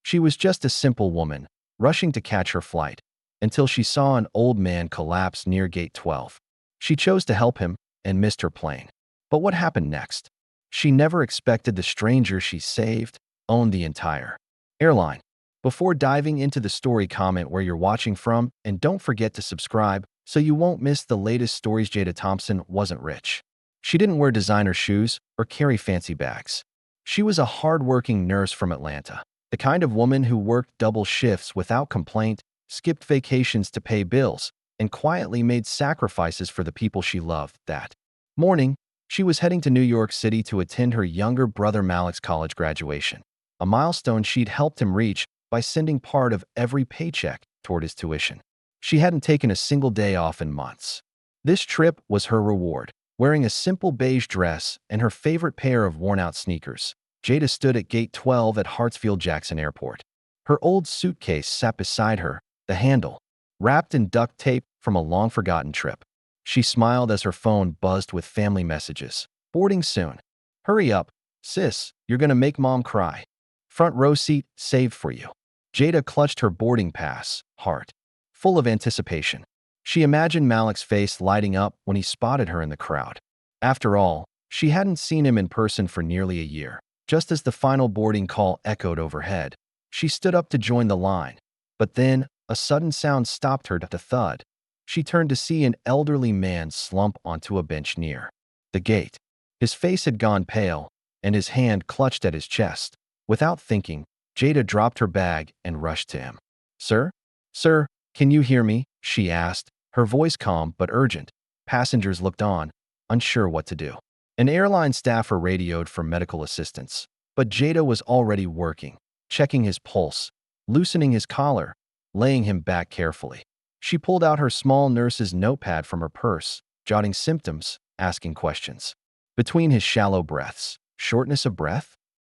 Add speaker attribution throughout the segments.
Speaker 1: She was just a simple woman, rushing to catch her flight, until she saw an old man collapse near Gate 12. She chose to help him and missed her plane. But what happened next? She never expected the stranger she saved owned the entire airline. Before diving into the story, comment where you're watching from, and don't forget to subscribe so you won't miss the latest stories. Jada Thompson wasn't rich. She didn't wear designer shoes or carry fancy bags. She was a hard-working nurse from Atlanta, the kind of woman who worked double shifts without complaint, skipped vacations to pay bills, and quietly made sacrifices for the people she loved. That morning, she was heading to New York City to attend her younger brother Malik's college graduation, a milestone she'd helped him reach by sending part of every paycheck toward his tuition. She hadn't taken a single day off in months. This trip was her reward. Wearing a simple beige dress and her favorite pair of worn-out sneakers, Jada stood at Gate 12 at Hartsfield-Jackson Airport. Her old suitcase sat beside her, the handle wrapped in duct tape from a long-forgotten trip. She smiled as her phone buzzed with family messages. Boarding soon. Hurry up, sis, you're gonna make mom cry. Front row seat saved for you. Jada clutched her boarding pass, heart full of anticipation. She imagined Malik's face lighting up when he spotted her in the crowd. After all, she hadn't seen him in person for nearly a year. Just as the final boarding call echoed overhead, she stood up to join the line. But then, a sudden sound stopped her. The thud. She turned to see an elderly man slump onto a bench near the gate. His face had gone pale, and his hand clutched at his chest. Without thinking, Jada dropped her bag and rushed to him. Sir? Sir, can you hear me? She asked, her voice calm but urgent. Passengers looked on, unsure what to do. An airline staffer radioed for medical assistance, but Jada was already working, checking his pulse, loosening his collar, laying him back carefully. She pulled out her small nurse's notepad from her purse, jotting symptoms, asking questions. Between his shallow breaths, shortness of breath?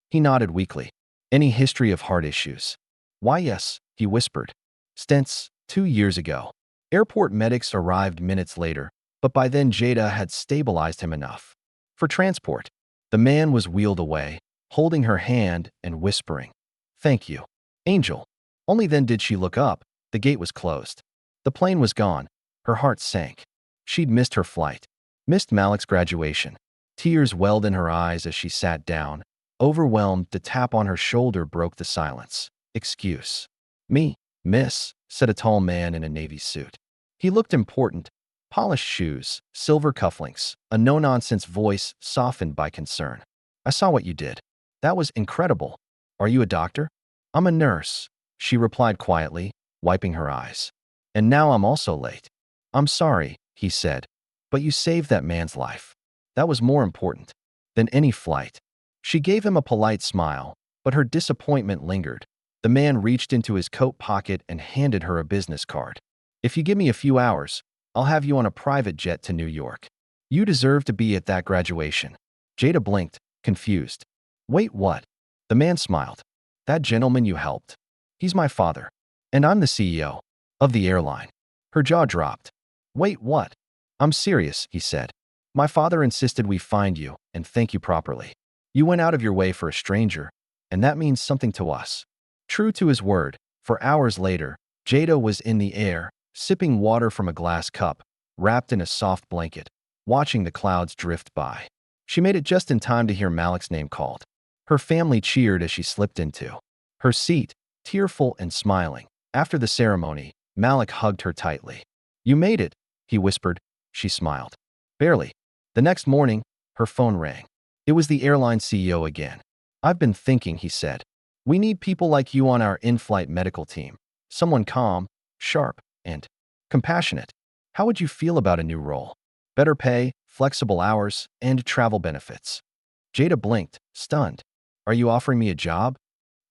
Speaker 1: He nodded weakly. Any history of heart issues? Why, yes, he whispered. Stents, 2 years ago. Airport medics arrived minutes later, but by then Jada had stabilized him enough. For transport, the man was wheeled away, holding her hand and whispering, Thank you, Angel. Only then did she look up. The gate was closed. The plane was gone. Her heart sank. She'd missed her flight, missed Malik's graduation. Tears welled in her eyes as she sat down. Overwhelmed, the tap on her shoulder broke the silence. Excuse me, miss, said a tall man in a navy suit. He looked important. Polished shoes, silver cufflinks, a no-nonsense voice softened by concern. I saw what you did. That was incredible. Are you a doctor? I'm a nurse, she replied quietly, wiping her eyes. And now I'm also late. I'm sorry, he said, but you saved that man's life. That was more important than any flight. She gave him a polite smile, but her disappointment lingered. The man reached into his coat pocket and handed her a business card. If you give me a few hours, I'll have you on a private jet to New York. You deserve to be at that graduation. Jada blinked, confused. Wait, what? The man smiled. That gentleman you helped. He's my father. And I'm the CEO of the airline. Her jaw dropped. Wait, what? I'm serious, he said. My father insisted we find you and thank you properly. You went out of your way for a stranger, and that means something to us. True to his word, for hours later, Jada was in the air, sipping water from a glass cup, wrapped in a soft blanket, watching the clouds drift by. She made it just in time to hear Malik's name called. Her family cheered as she slipped into her seat, tearful and smiling. After the ceremony, Malik hugged her tightly. You made it, he whispered. She smiled. Barely. The next morning, her phone rang. It was the airline CEO again. I've been thinking, he said. We need people like you on our in-flight medical team. Someone calm, sharp, and compassionate. How would you feel about a new role? Better pay, flexible hours, and travel benefits. Jada blinked, stunned. Are you offering me a job?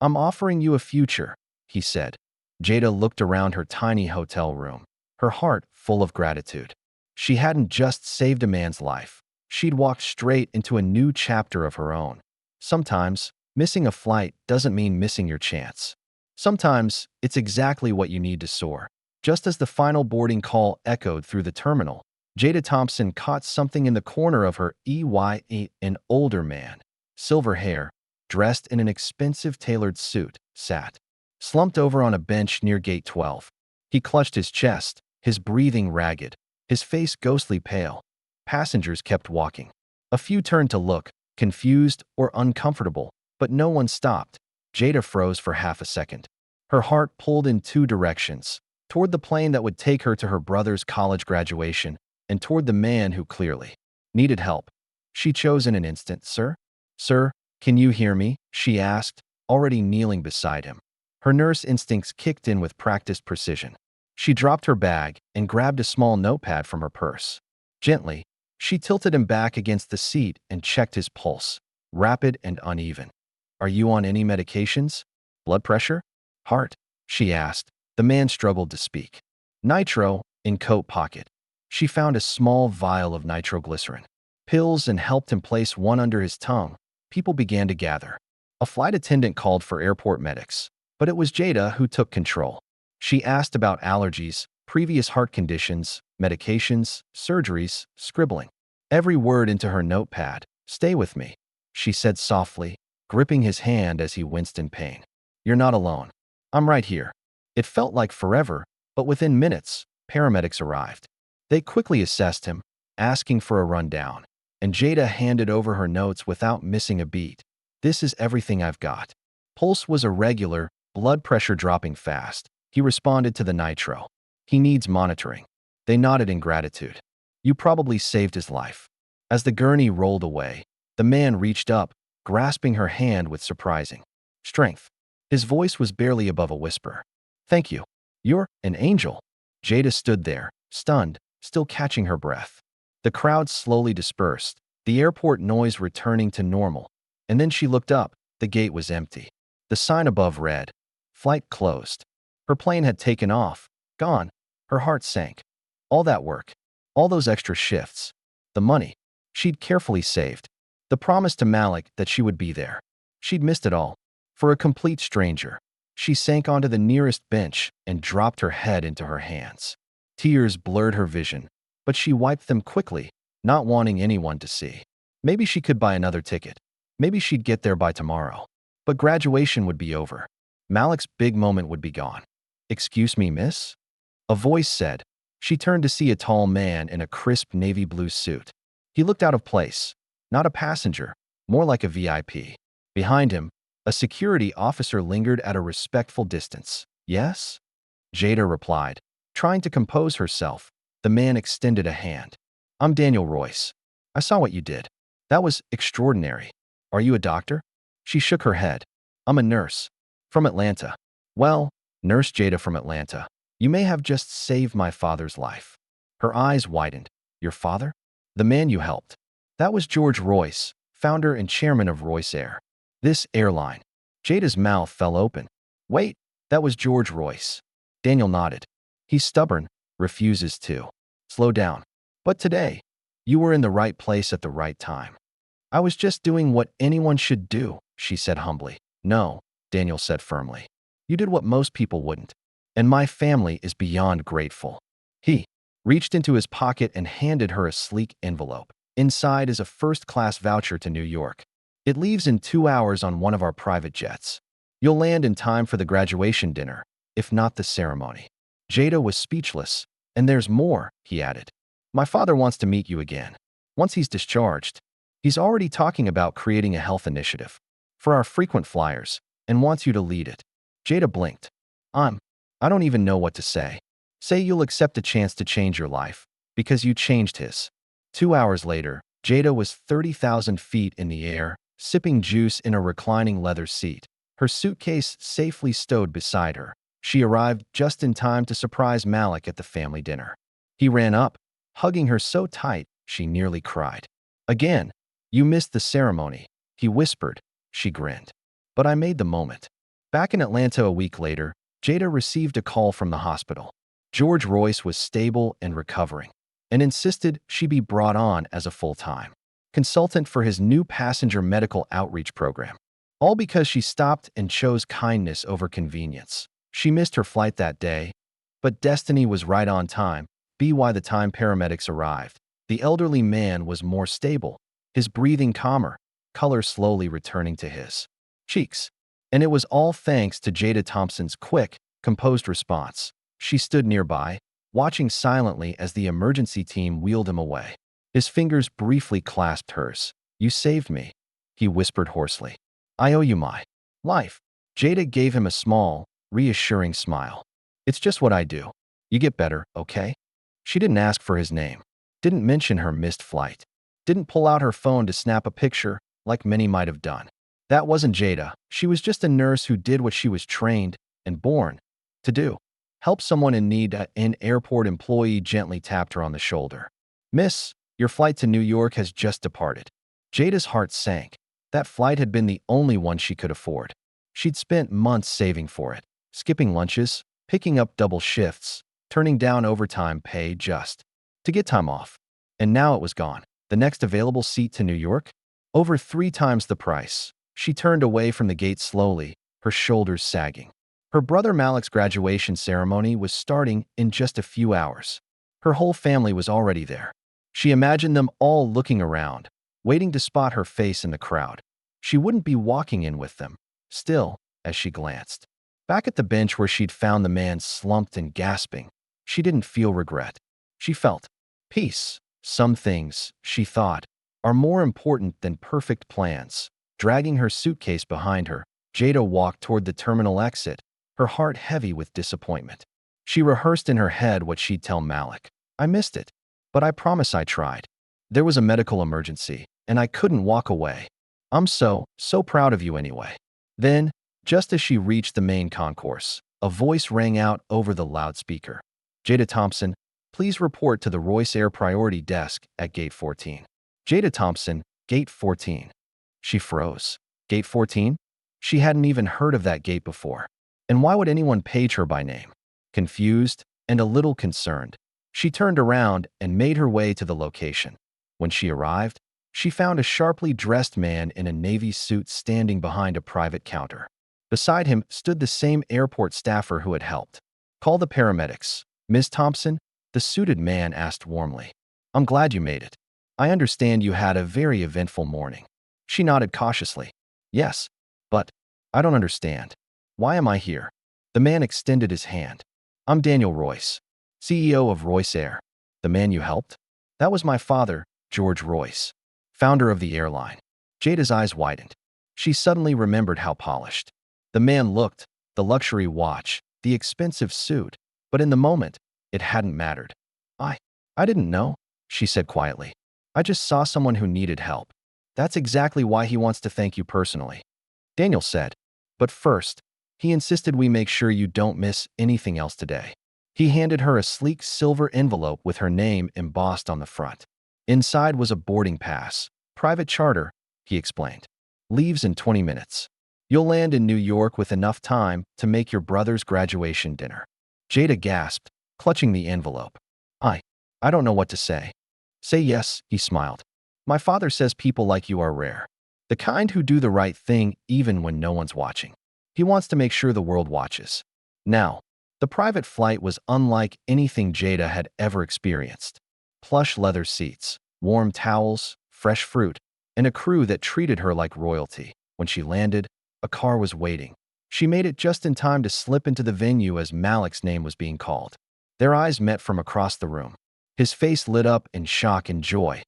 Speaker 1: I'm offering you a future, he said. Jada looked around her tiny hotel room, her heart full of gratitude. She hadn't just saved a man's life. She'd walked straight into a new chapter of her own. Sometimes, missing a flight doesn't mean missing your chance. Sometimes, it's exactly what you need to soar. Just as the final boarding call echoed through the terminal, Jada Thompson caught something in the corner of her EY8. An older man, silver hair, dressed in an expensive tailored suit, sat slumped over on a bench near gate 12. He clutched his chest, his breathing ragged, his face ghostly pale. Passengers kept walking. A few turned to look, confused or uncomfortable, but no one stopped. Jada froze for half a second. Her heart pulled in two directions, toward the plane that would take her to her brother's college graduation, and toward the man who clearly needed help. She chose in an instant. Sir? Sir, can you hear me? She asked, already kneeling beside him. Her nurse instincts kicked in with practiced precision. She dropped her bag and grabbed a small notepad from her purse. Gently, she tilted him back against the seat and checked his pulse, rapid and uneven. Are you on any medications? Blood pressure? Heart? She asked. The man struggled to speak. Nitro, in coat pocket. She found a small vial of nitroglycerin. Pills and helped him place one under his tongue. People began to gather. A flight attendant called for airport medics, but it was Jada who took control. She asked about allergies, previous heart conditions, medications, surgeries, scribbling every word into her notepad. Stay with me, she said softly, gripping his hand as he winced in pain. You're not alone. I'm right here. It felt like forever, but within minutes, paramedics arrived. They quickly assessed him, asking for a rundown, and Jada handed over her notes without missing a beat. This is everything I've got. Pulse was irregular, blood pressure dropping fast. He responded to the nitro. He needs monitoring. They nodded in gratitude. You probably saved his life. As the gurney rolled away, the man reached up, grasping her hand with surprising strength. His voice was barely above a whisper. Thank you. You're an angel. Jada stood there, stunned, still catching her breath. The crowd slowly dispersed, the airport noise returning to normal. And then she looked up. The gate was empty. The sign above read, "Flight closed." Her plane had taken off, gone. Her heart sank. All that work, all those extra shifts, the money she'd carefully saved, the promise to Malik that she would be there. She'd missed it all. For a complete stranger, she sank onto the nearest bench and dropped her head into her hands. Tears blurred her vision, but she wiped them quickly, not wanting anyone to see. Maybe she could buy another ticket. Maybe she'd get there by tomorrow. But graduation would be over. Malik's big moment would be gone. Excuse me, miss? A voice said. She turned to see a tall man in a crisp navy blue suit. He looked out of place, not a passenger, more like a VIP. Behind him, a security officer lingered at a respectful distance. Yes? Jada replied, trying to compose herself. The man extended a hand. I'm Daniel Royce. I saw what you did. That was extraordinary. Are you a doctor? She shook her head. I'm a nurse. From Atlanta. Well, Nurse Jada from Atlanta, you may have just saved my father's life. Her eyes widened. Your father? The man you helped. That was George Royce, founder and chairman of Royce Air. This airline. Jada's mouth fell open. Wait, that was George Royce. Daniel nodded. He's stubborn, refuses to slow down. But today, you were in the right place at the right time. I was just doing what anyone should do, she said humbly. No, Daniel said firmly. You did what most people wouldn't. And my family is beyond grateful. He reached into his pocket and handed her a sleek envelope. Inside is a first-class voucher to New York. It leaves in 2 hours on one of our private jets. You'll land in time for the graduation dinner, if not the ceremony. Jada was speechless. And there's more, he added. My father wants to meet you again. Once he's discharged, he's already talking about creating a health initiative for our frequent flyers and wants you to lead it. Jada blinked. I don't even know what to say. Say you'll accept a chance to change your life, because you changed his. 2 hours later, Jada was 30,000 feet in the air, sipping juice in a reclining leather seat, her suitcase safely stowed beside her. She arrived just in time to surprise Malik at the family dinner. He ran up, hugging her so tight, she nearly cried. Again, you missed the ceremony, he whispered. She grinned. But I made the moment. Back in Atlanta a week later, Jada received a call from the hospital. George Royce was stable and recovering, and insisted she be brought on as a full-time consultant for his new passenger medical outreach program. All because she stopped and chose kindness over convenience. She missed her flight that day, but destiny was right on time. By the time paramedics arrived, the elderly man was more stable, his breathing calmer, color slowly returning to his cheeks. And it was all thanks to Jada Thompson's quick, composed response. She stood nearby, watching silently as the emergency team wheeled him away. His fingers briefly clasped hers. "You saved me," he whispered hoarsely. "I owe you my life." Jada gave him a small, reassuring smile. "It's just what I do. You get better, okay?" She didn't ask for his name, didn't mention her missed flight, didn't pull out her phone to snap a picture like many might have done. That wasn't Jada. She was just a nurse who did what she was trained and born to do. Help someone in need. An airport employee gently tapped her on the shoulder. "Miss, your flight to New York has just departed." Jada's heart sank. That flight had been the only one she could afford. She'd spent months saving for it, skipping lunches, picking up double shifts, turning down overtime pay just to get time off. And now it was gone. The next available seat to New York? Over 3 times the price. She turned away from the gate slowly, her shoulders sagging. Her brother Malik's graduation ceremony was starting in just a few hours. Her whole family was already there. She imagined them all looking around, waiting to spot her face in the crowd. She wouldn't be walking in with them. Still, as she glanced back at the bench where she'd found the man slumped and gasping, she didn't feel regret. She felt peace. Some things, she thought, are more important than perfect plans. Dragging her suitcase behind her, Jada walked toward the terminal exit, her heart heavy with disappointment. She rehearsed in her head what she'd tell Malik. "I missed it, but I promise I tried. There was a medical emergency, and I couldn't walk away. I'm so proud of you anyway." Then, just as she reached the main concourse, a voice rang out over the loudspeaker. "Jada Thompson, please report to the Royce Air Priority Desk at Gate 14. Jada Thompson, Gate 14. She froze. Gate 14? She hadn't even heard of that gate before. And why would anyone page her by name? Confused and a little concerned, she turned around and made her way to the location. When she arrived, she found a sharply dressed man in a navy suit standing behind a private counter. Beside him stood the same airport staffer who had helped. "Call the paramedics. Ms. Thompson," the suited man asked warmly. "I'm glad you made it. I understand you had a very eventful morning." She nodded cautiously. "Yes, but I don't understand. Why am I here?" The man extended his hand. "I'm Daniel Royce, CEO of Royce Air." "The man you helped?" "That was my father, George Royce, founder of the airline." Jada's eyes widened. She suddenly remembered how polished the man looked, the luxury watch, the expensive suit, but in the moment, it hadn't mattered. I didn't know," she said quietly. "I just saw someone who needed help. That's exactly why he wants to thank you personally," Daniel said. "But first, he insisted we make sure you don't miss anything else today." He handed her a sleek silver envelope with her name embossed on the front. Inside was a boarding pass. "Private charter," he explained. "Leaves in 20 minutes. You'll land in New York with enough time to make your brother's graduation dinner." Jada gasped, clutching the envelope. I don't know what to say." "Say yes," he smiled. "My father says people like you are rare. The kind who do the right thing even when no one's watching. He wants to make sure the world watches." Now, the private flight was unlike anything Jada had ever experienced. Plush leather seats, warm towels, fresh fruit, and a crew that treated her like royalty. When she landed, a car was waiting. She made it just in time to slip into the venue as Malik's name was being called. Their eyes met from across the room. His face lit up in shock and joy.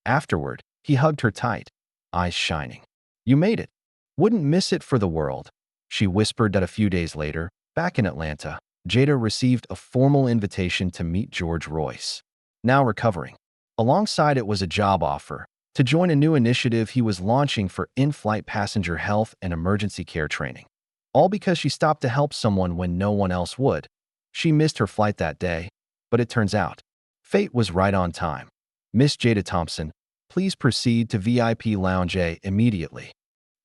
Speaker 1: Afterward, he hugged her tight, eyes shining. "You made it. Wouldn't miss it for the world." She whispered that a few days later, back in Atlanta, Jada received a formal invitation to meet George Royce, now recovering. Alongside it was a job offer to join a new initiative he was launching for in-flight passenger health and emergency care training. All because she stopped to help someone when no one else would. She missed her flight that day, but it turns out fate was right on time. "Miss Jada Thompson, please proceed to VIP Lounge A immediately."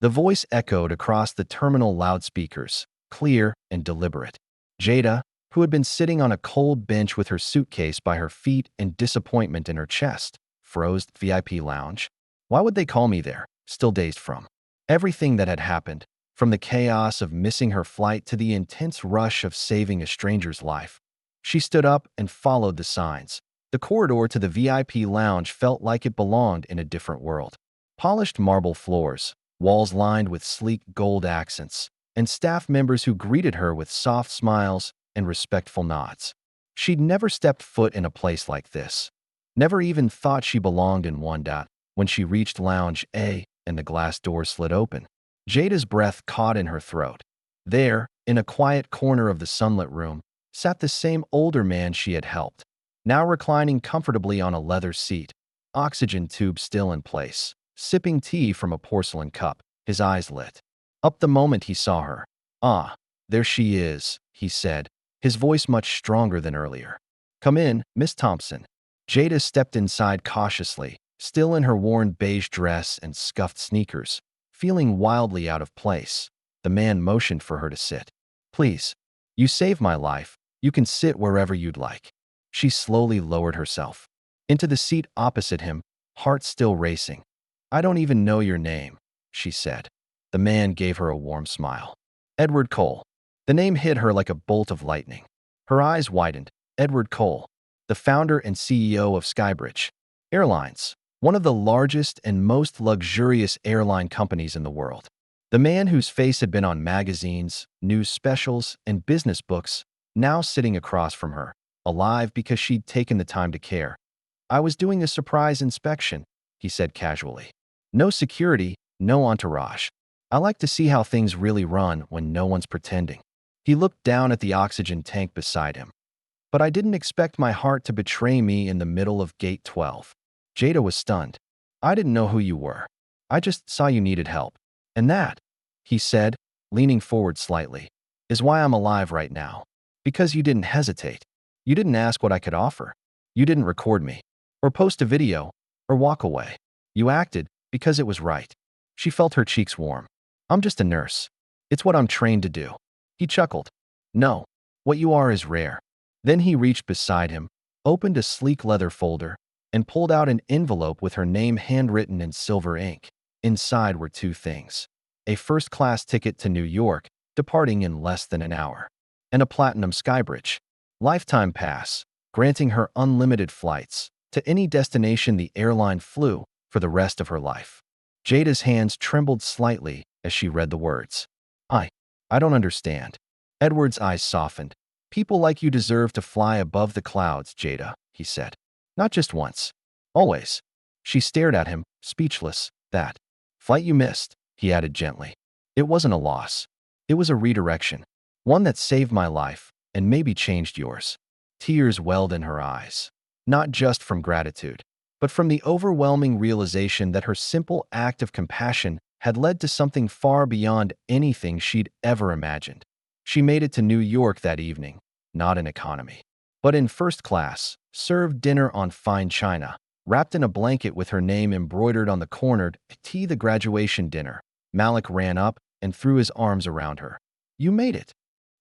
Speaker 1: The voice echoed across the terminal loudspeakers, clear and deliberate. Jada, who had been sitting on a cold bench with her suitcase by her feet and disappointment in her chest, froze. "VIP Lounge? Why would they call me there?" Still dazed from everything that had happened, from the chaos of missing her flight to the intense rush of saving a stranger's life. She stood up and followed the signs. The corridor to the VIP lounge felt like it belonged in a different world. Polished marble floors, walls lined with sleek gold accents, and staff members who greeted her with soft smiles and respectful nods. She'd never stepped foot in a place like this. Never even thought she belonged in one. When she reached Lounge A and the glass door slid open, Jada's breath caught in her throat. There, in a quiet corner of the sunlit room, sat the same older man she had helped, now reclining comfortably on a leather seat, oxygen tube still in place, sipping tea from a porcelain cup, his eyes lit up the moment he saw her. "Ah, there she is," he said, his voice much stronger than earlier. "Come in, Miss Thompson." Jada stepped inside cautiously, still in her worn beige dress and scuffed sneakers, feeling wildly out of place. The man motioned for her to sit. "Please, you saved my life. You can sit wherever you'd like." She slowly lowered herself into the seat opposite him, heart still racing. "I don't even know your name," she said. The man gave her a warm smile. "Edward Cole." The name hit her like a bolt of lightning. Her eyes widened. Edward Cole, the founder and CEO of Skybridge Airlines, one of the largest and most luxurious airline companies in the world. The man whose face had been on magazines, news specials, and business books, now sitting across from her, alive because she'd taken the time to care. "I was doing a surprise inspection," he said casually. "No security, no entourage. I like to see how things really run when no one's pretending." He looked down at the oxygen tank beside him. "But I didn't expect my heart to betray me in the middle of Gate 12. Jada was stunned. "I didn't know who you were. I just saw you needed help. And that," he said, leaning forward slightly, "is why I'm alive right now. Because you didn't hesitate. You didn't ask what I could offer. You didn't record me, or post a video, or walk away. You acted because it was right." She felt her cheeks warm. "I'm just a nurse. It's what I'm trained to do." He chuckled. "No, what you are is rare." Then he reached beside him, opened a sleek leather folder, and pulled out an envelope with her name handwritten in silver ink. Inside were two things: a first-class ticket to New York, departing in less than an hour, and a platinum Skybridge lifetime pass, granting her unlimited flights to any destination the airline flew for the rest of her life. Jada's hands trembled slightly as she read the words. I don't understand." Edward's eyes softened. "People like you deserve to fly above the clouds, Jada," he said. "Not just once. Always." She stared at him, speechless. "That flight you missed," he added gently. "It wasn't a loss. It was a redirection. One that saved my life and maybe changed yours." Tears welled in her eyes. Not just from gratitude, but from the overwhelming realization that her simple act of compassion had led to something far beyond anything she'd ever imagined. She made it to New York that evening, not in economy, but in first class, served dinner on fine china, wrapped in a blanket with her name embroidered on the corner. The graduation dinner. Malik ran up and threw his arms around her. "You made it,"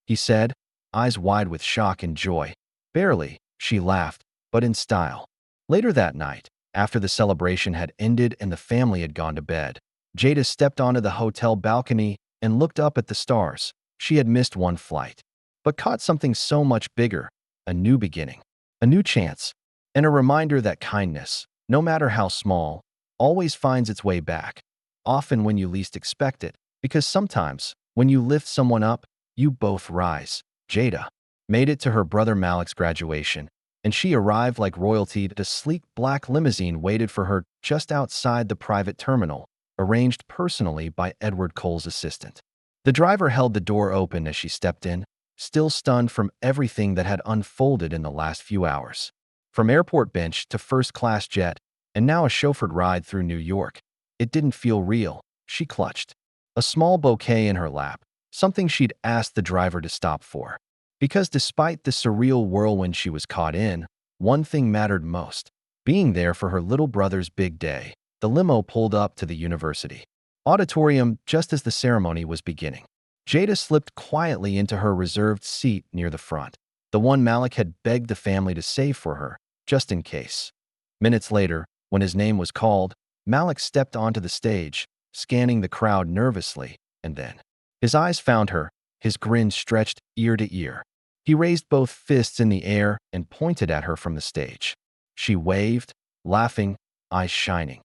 Speaker 1: he said, eyes wide with shock and joy. "Barely," she laughed, "but in style." Later that night, after the celebration had ended and the family had gone to bed, Jada stepped onto the hotel balcony and looked up at the stars. She had missed one flight, but caught something so much bigger: a new beginning, a new chance, and a reminder that kindness, no matter how small, always finds its way back, often when you least expect it, because sometimes, when you lift someone up, you both rise. Jada made it to her brother Malik's graduation, and she arrived like royalty. A sleek black limousine waited for her just outside the private terminal, arranged personally by Edward Cole's assistant. The driver held the door open as she stepped in, still stunned from everything that had unfolded in the last few hours. From airport bench to first-class jet, and now a chauffeured ride through New York. It didn't feel real. She clutched a small bouquet in her lap, something she'd asked the driver to stop for. Because despite the surreal whirlwind she was caught in, one thing mattered most: being there for her little brother's big day. The limo pulled up to the university auditorium just as the ceremony was beginning. Jada slipped quietly into her reserved seat near the front, the one Malik had begged the family to save for her, just in case. Minutes later, when his name was called, Malik stepped onto the stage, scanning the crowd nervously, and then his eyes found her, his grin stretched ear to ear. He raised both fists in the air and pointed at her from the stage. She waved, laughing, eyes shining.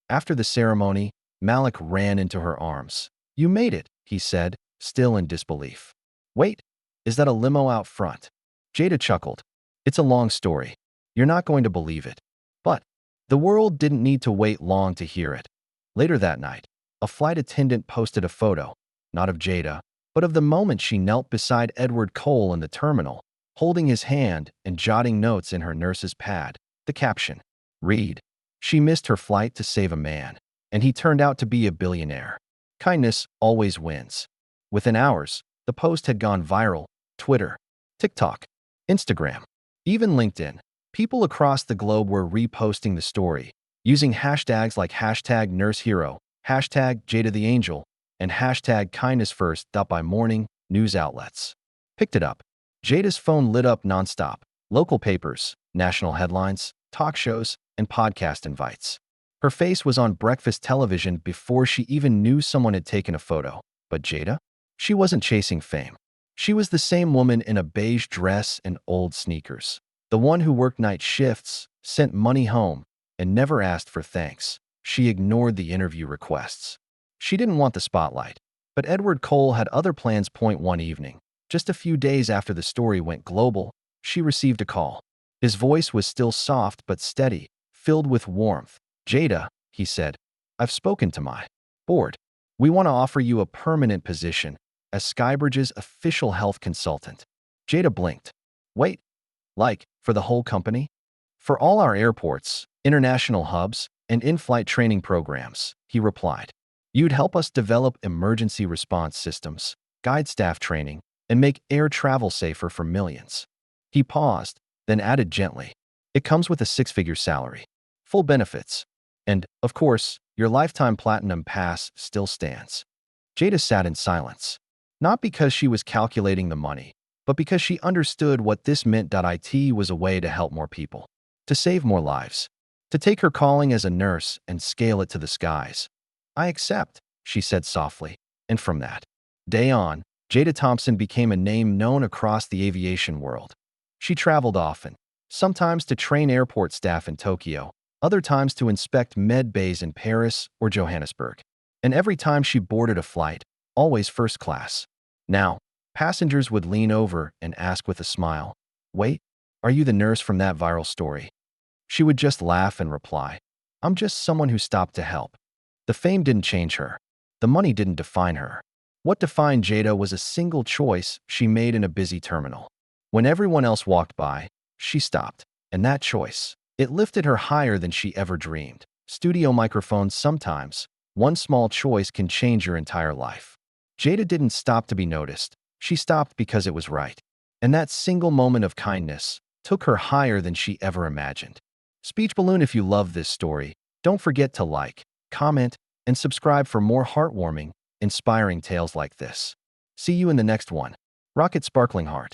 Speaker 1: After the ceremony, Malik ran into her arms. "You made it," he said, still in disbelief. Wait, is that a limo out front? Jada chuckled. It's a long story. You're not going to believe it. But the world didn't need to wait long to hear it. Later that night, a flight attendant posted a photo, not of Jada, but of the moment she knelt beside Edward Cole in the terminal, holding his hand and jotting notes in her nurse's pad. The caption, read, "She missed her flight to save a man, and he turned out to be a billionaire. Kindness always wins." Within hours, the post had gone viral. Twitter, TikTok, Instagram, even LinkedIn. People across the globe were reposting the story, using hashtags like hashtag #NurseHero, hashtag #JadaTheAngel, and hashtag KindnessFirst. By morning, news outlets picked it up. Jada's phone lit up nonstop. Local papers, national headlines, talk shows, and podcast invites. Her face was on breakfast television before she even knew someone had taken a photo. But Jada? She wasn't chasing fame. She was the same woman in a beige dress and old sneakers. The one who worked night shifts, sent money home, and never asked for thanks. She ignored the interview requests. She didn't want the spotlight. But Edward Cole had other plans. One evening, just a few days after the story went global, she received a call. His voice was still soft but steady, filled with warmth. "Jada," he said, "I've spoken to my board. We want to offer you a permanent position as Skybridge's official health consultant." Jada blinked. "Wait, like, for the whole company?" "For all our airports, international hubs, and in-flight training programs," he replied. "You'd help us develop emergency response systems, guide staff training, and make air travel safer for millions." He paused, then added gently, "It comes with a six-figure salary, full benefits, and, of course, your lifetime platinum pass still stands." Jada sat in silence, not because she was calculating the money, but because she understood what this meant. It was a way to help more people, to save more lives, to take her calling as a nurse and scale it to the skies. "I accept," she said softly, and from that day on, Jada Thompson became a name known across the aviation world. She traveled often, sometimes to train airport staff in Tokyo, other times to inspect med bays in Paris or Johannesburg. And every time she boarded a flight, always first class. Now, passengers would lean over and ask with a smile, "Wait, are you the nurse from that viral story?" She would just laugh and reply, "I'm just someone who stopped to help." The fame didn't change her. The money didn't define her. What defined Jada was a single choice she made in a busy terminal. When everyone else walked by, she stopped. And that choice, it lifted her higher than she ever dreamed. Studio microphones. Sometimes, one small choice can change your entire life. Jada didn't stop to be noticed. She stopped because it was right. And that single moment of kindness took her higher than she ever imagined. Speech balloon. If you love this story, don't forget to like, comment, and subscribe for more heartwarming, inspiring tales like this. See you in the next one. Rocket Sparkling Heart.